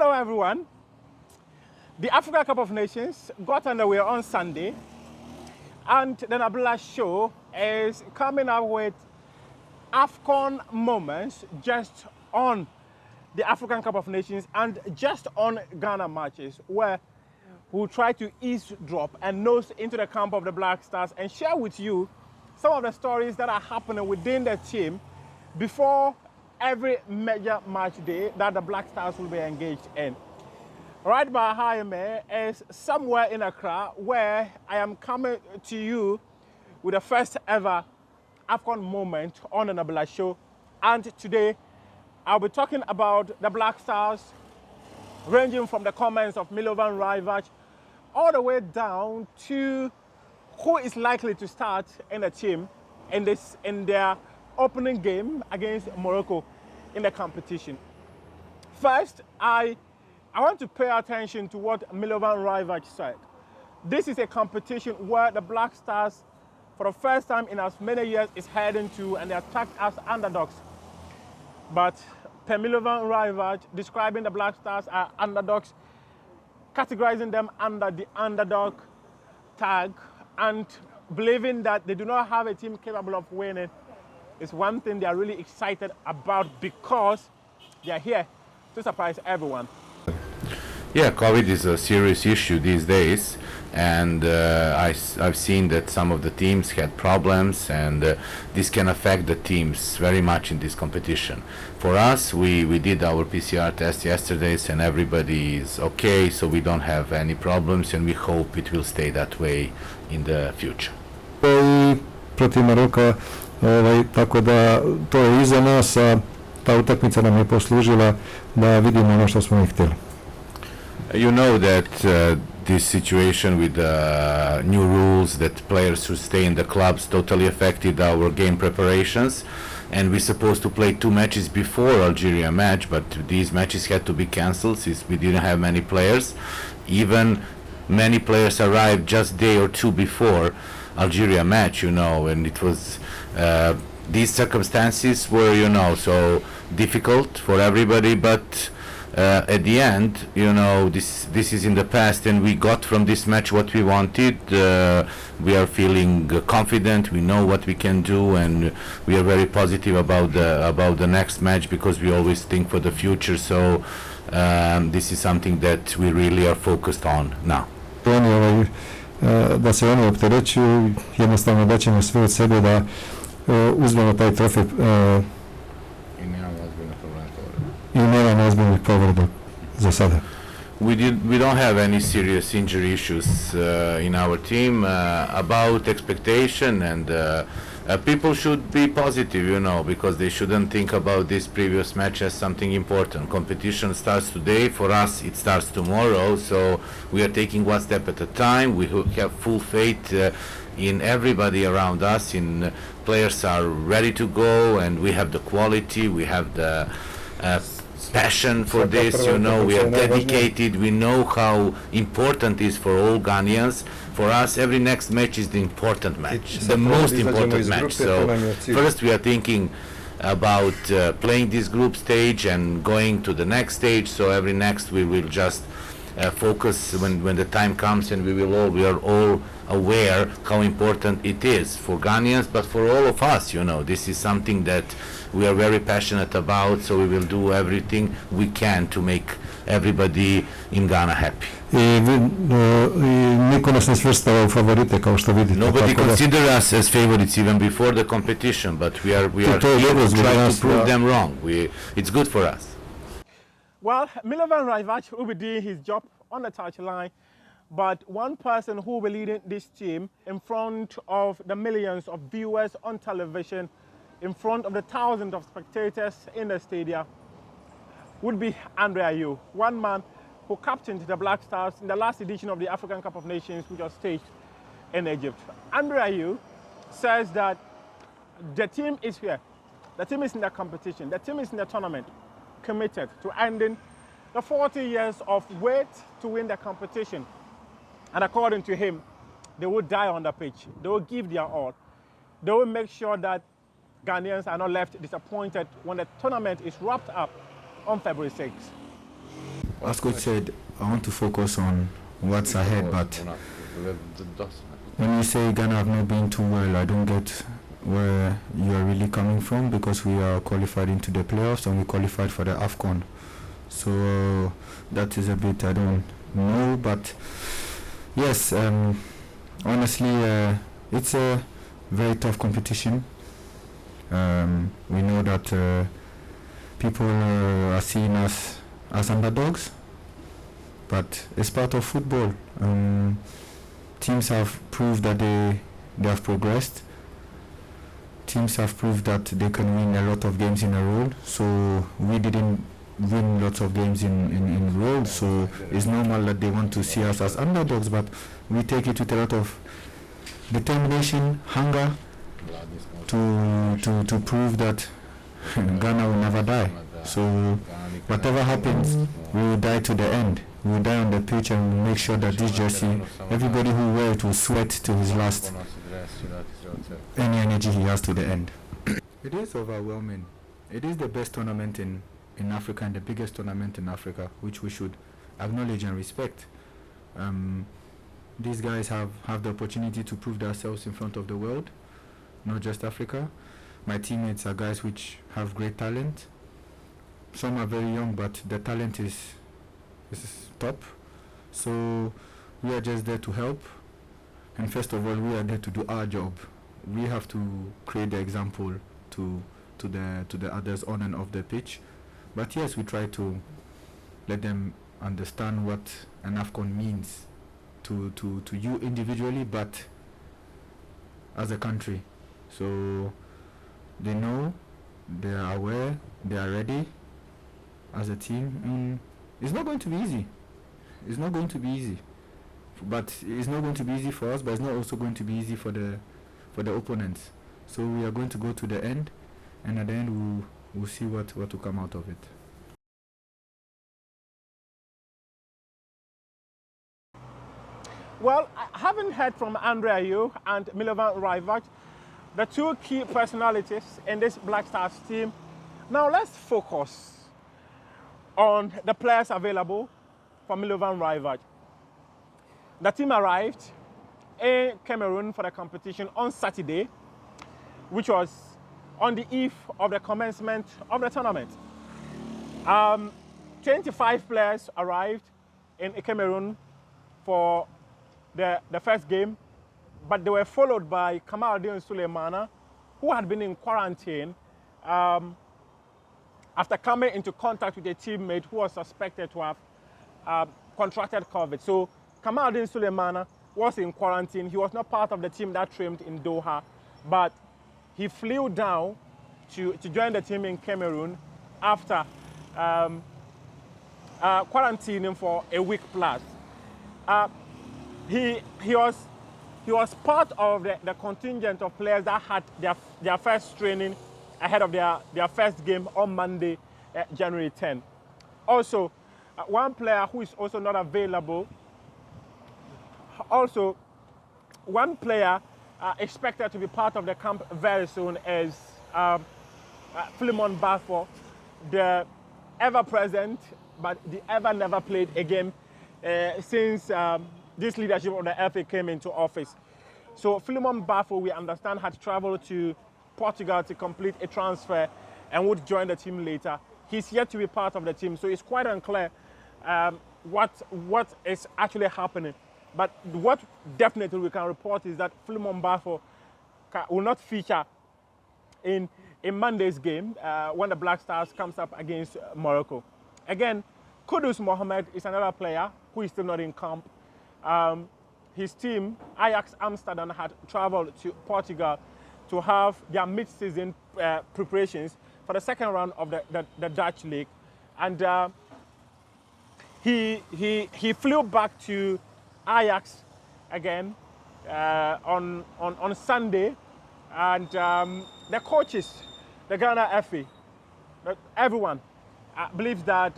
Hello everyone. The Africa Cup of Nations got underway on Sunday, and the Nabila show is coming up with Afcon moments just on the African Cup of Nations and just on Ghana matches, where we'll try to eavesdrop and nose into the camp of the Black Stars and share with you some of the stories that are happening within the team before every major match day that the Black Stars will be engaged in. Right behind me is somewhere in Accra, where I am coming to you with the first ever Afcon moment on the Nabila show. And today, I'll be talking about the Black Stars, ranging from the comments of Milovan Rajvac all the way down to who is likely to start in the team in their opening game against Morocco in the competition. First, I want to pay attention to what Milovan Rajvac said. This is a competition where the Black Stars, for the first time in as many years, is heading to, and they are tagged as underdogs. But per Milovan Rajvac, describing the Black Stars as underdogs, categorizing them under the underdog tag, and believing that they do not have a team capable of winning is one thing they are really excited about, because they are here to surprise everyone. Yeah, COVID is a serious issue these days, and I've seen that some of the teams had problems, and this can affect the teams very much in this competition. For us, we did our PCR test yesterday, and everybody is okay, so we don't have any problems, and we hope it will stay that way in the future. Protiv Maroka, tako da to je iza nas, a ta utakmica nam je poslužila da vidimo ono što smo i htjeli. You know that this situation with new rules that players should stay in the clubs totally affected our game preparations, and we're supposed to play 2 matches before Algeria match, but these matches had to be cancelled since we didn't have many players. Even many players arrived just day or 2 before Algeria match, you know, and it was these circumstances were, you know, so difficult for everybody, but at the end, you know, this is in the past, and we got from this match what we wanted. We are feeling confident. We know what we can do, and we are very positive about the next match, because we always think for the future. So this is something that we really are focused on now. Da se oni opterećuju, jednostavno da ćemo sve od sebe da uzmemo taj trofej i nemamo ozbiljnih povreda za sada. We don't have any serious injury issues in our team. About expectation, and people should be positive, you know, because they shouldn't think about this previous match as something important. Competition starts today. For us, it starts tomorrow. So we are taking one step at a time. We have full faith in everybody around us. In players are ready to go, and we have the quality. We have the passion for this, you know, we are dedicated. We know how important it is for all Ghanaians. For us, every next match is the important match, the most important match. So first we are thinking about playing this group stage and going to the next stage. So every next we will just focus when the time comes, and we are all aware how important it is for Ghanaians, but for all of us, you know, this is something that we are very passionate about, so we will do everything we can to make everybody in Ghana happy. Niko nas ne svrstava u favorite, kao što vidite. Nobody consider us as favorites even before the competition, but we are trying to prove them wrong. It's good for us. Well, Milovan Rajvac will be doing his job on the touchline, but one person who will be leading this team in front of the millions of viewers on television, in front of the thousands of spectators in the stadium, would be Andre Ayew, one man who captained the Black Stars in the last edition of the African Cup of Nations, which was staged in Egypt. Andre Ayew says that the team is here, the team is in the competition, the team is in the tournament, committed to ending the 40 years of wait to win the competition. And according to him, they will die on the pitch. They will give their all. They will make sure that Ghanaians are not left disappointed when the tournament is wrapped up on February 6th. as coach said, I want to focus on what's ahead, but when you say Ghana have not been too well, I don't get where you are really coming from, because we are qualified into the playoffs and we qualified for the Afcon. So that is a bit, I don't know, but yes, honestly, it's a very tough competition. We know that people are seeing us as underdogs, but it's part of football. Teams have proved that they have progressed. Teams have proved that they can win a lot of games in a row. So we didn't win lots of games in a row. So it's normal that they want to see us as underdogs, but we take it with a lot of determination, hunger to prove that Ghana will never die. So whatever happens, we will die to the end. We will die on the pitch and we'll make sure that this jersey, everybody who wears it will sweat to his last, any energy he has to the end. It is overwhelming. It is the best tournament in Africa and the biggest tournament in Africa, which we should acknowledge and respect. These guys have the opportunity to prove themselves in front of the world, not just Africa. My teammates are guys which have great talent. Some are very young, but the talent is top. So we are just there to help. And first of all, we are there to do our job. We have to create the example to the others on and off the pitch. But yes, we try to let them understand what an Afcon means to you individually, but as a country. So they know, they are aware, they are ready as a team. It's not going to be easy. It's not going to be easy. But it's not going to be easy for us, but it's not also going to be easy for the opponents. So we are going to go to the end, and at the end we'll see what will come out of it. Well, I haven't heard from Andre Ayew and Milovan Rajvac, the two key personalities in this Black Stars team. Now let's focus on the players available for Milovan Rajvac. The team arrived in Cameroon for the competition on Saturday, which was on the eve of the commencement of the tournament. 25 players arrived in Cameroon for the first game, but they were followed by Kamaldeen Suleimana, who had been in quarantine after coming into contact with a teammate who was suspected to have contracted COVID. So Kamaldeen Suleimana was in quarantine. He was not part of the team that trained in Doha, but he flew down to join the team in Cameroon after quarantining for a week plus. He was part of the contingent of players that had their first training ahead of their first game on Monday, January 10. Also, one player who is also not available, also one player expected to be part of the camp very soon is Philemon Bafo, the ever-present but the ever-never played a game since this leadership of the FA came into office. So Philemon Bafo, we understand, had traveled to Portugal to complete a transfer and would join the team later. He's yet to be part of the team, so it's quite unclear what is actually happening. But what definitely we can report is that Philemon Bafo will not feature in Monday's game when the Black Stars comes up against Morocco. Again, Kudus Mohamed is another player who is still not in camp. His team, Ajax Amsterdam, had traveled to Portugal to have their mid-season preparations for the second round of the Dutch League. And he flew back to Ajax again on Sunday. And the coaches, the Ghana FA, everyone believes that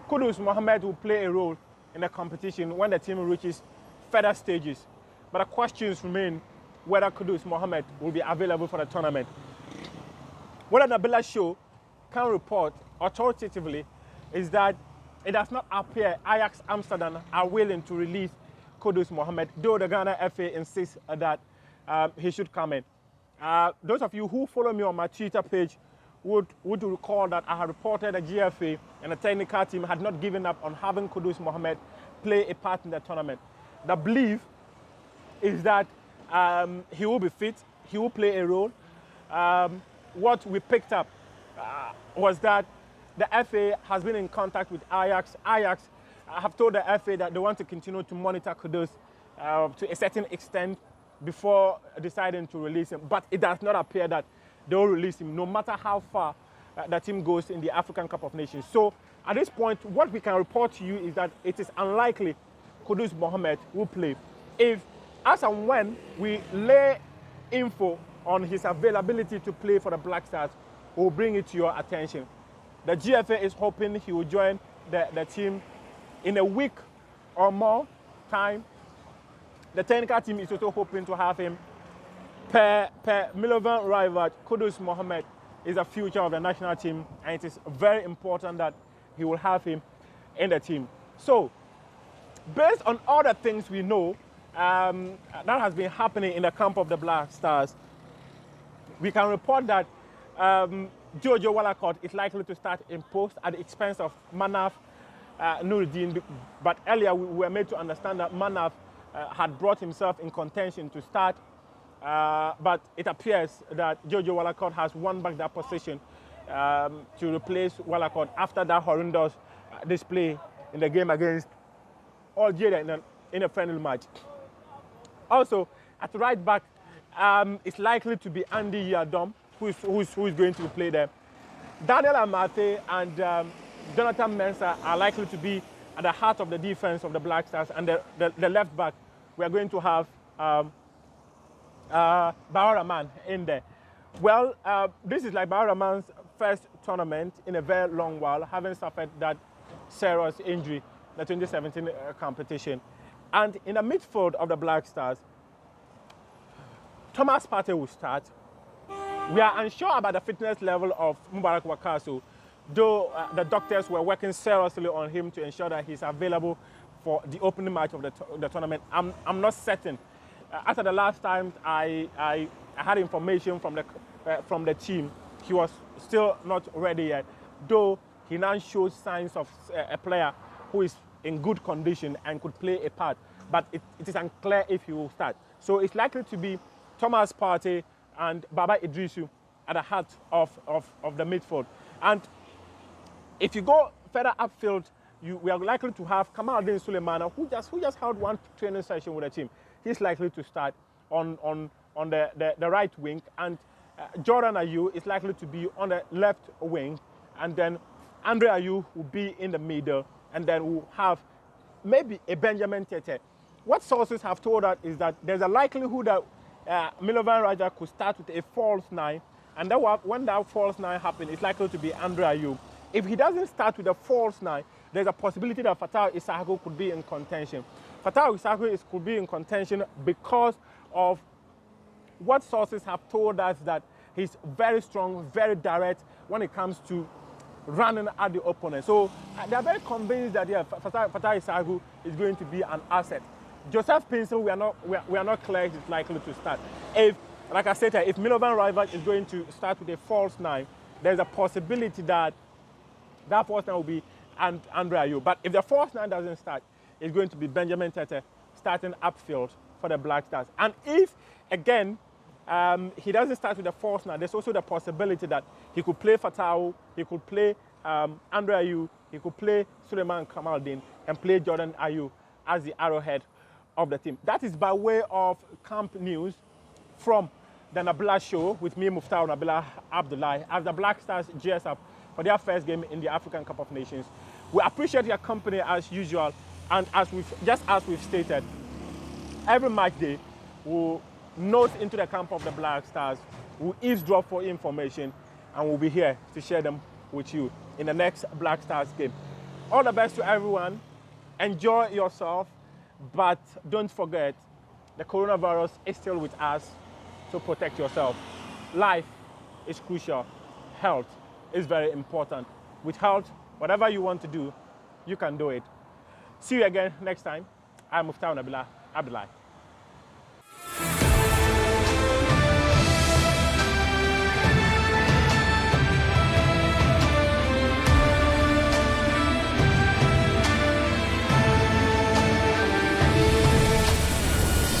Kudus Mohamed will play a role in the competition when the team reaches further stages. But the questions remain whether Kudus Mohamed will be available for the tournament. What Nabila Show can report authoritatively is that it does not appear Ajax Amsterdam are willing to release Kudus Mohammed, though the Ghana FA insists that he should come in. Those of you who follow me on my Twitter page would recall that I had reported the GFA and the technical team had not given up on having Kudus Mohammed play a part in the tournament. The belief is that he will be fit, he will play a role. What we picked up was that the FA has been in contact with Ajax. Ajax have told the FA that they want to continue to monitor Kudus to a certain extent before deciding to release him. But it does not appear that they will release him, no matter how far the team goes in the African Cup of Nations. So at this point, what we can report to you is that it is unlikely Kudus Mohammed will play. If, as and when we lay info on his availability to play for the Black Stars, we'll bring it to your attention. The GFA is hoping he will join the team in a week or more time. The technical team is also hoping to have him. Per Milovan Rajvac, Kudus Mohammed is the future of the national team, and it is very important that he will have him in the team. So, based on all the things we know that has been happening in the camp of the Black Stars, we can report that Jojo Wallacott is likely to start in post at the expense of Manaf Nuruddin. But earlier we were made to understand that Manaf had brought himself in contention to start. But it appears that Jojo Wallacott has won back that position to replace Wallacott after that horrendous display in the game against Algeria in a friendly match. Also, at right back, it's likely to be Andy Yadom, who is going to play there. Daniel Amate and Jonathan Mensah are likely to be at the heart of the defense of the Black Stars, and the left back, we are going to have Baharaman in there. Well, this is like Baharaman's first tournament in a very long while, having suffered that serious injury, the 2017 competition. And in the midfield of the Black Stars, Thomas Partey will start. We are unsure about the fitness level of Mubarak Wakaso, though the doctors were working seriously on him to ensure that he's available for the opening match of the tournament. I'm not certain. After the last time I had information from the team, he was still not ready yet, though he now shows signs of a player who is in good condition and could play a part. But it is unclear if he will start. So it's likely to be Thomas Partey and Baba Idrisu at the heart of the midfield. And if you go further upfield, we are likely to have Kamaldeen Sulemana, who just held one training session with the team. He's likely to start on the right wing, and Jordan Ayew is likely to be on the left wing, and then Andre Ayew will be in the middle, and then we'll have maybe a Benjamin Tete. What sources have told us is that there's a likelihood that Milovan Raja could start with a false nine, and that when that false nine happens, it's likely to be Andre Ayew. If he doesn't start with a false nine, there's a possibility that Fatawu Issahaku could be in contention. Fatawu Issahaku could be in contention because of what sources have told us, that he's very strong, very direct when it comes to running at the opponent. So they are very convinced that Fatawu Issahaku is going to be an asset. Joseph Paintsil, we are not clear he's likely to start. If, like I said, if Milovan Rajvac is going to start with a false nine, there's a possibility that that false nine will be Andre Ayew. But if the false nine doesn't start, it's going to be Benjamin Tete starting upfield for the Black Stars. And if, again, he doesn't start with the false nine, there's also the possibility that he could play Fatawu, he could play Andre Ayew, he could play Suleiman Kamaldeen, and play Jordan Ayew as the arrowhead of the team. That is by way of camp news from the Nabila Show with me, Muftau Nabila Abdullahi, as the Black Stars gears up for their first game in the African Cup of Nations. We appreciate your company as usual, and as we've stated, every match day we'll note into the camp of the Black Stars, we'll eavesdrop for information, and we'll be here to share them with you in the next Black Stars game. All the best to everyone. Enjoy yourself, but don't forget, the coronavirus is still with us, so protect yourself. Life is crucial. Health is very important. With health, whatever you want to do, You can do it. See you again next time. I'm Fatawu Abdullah.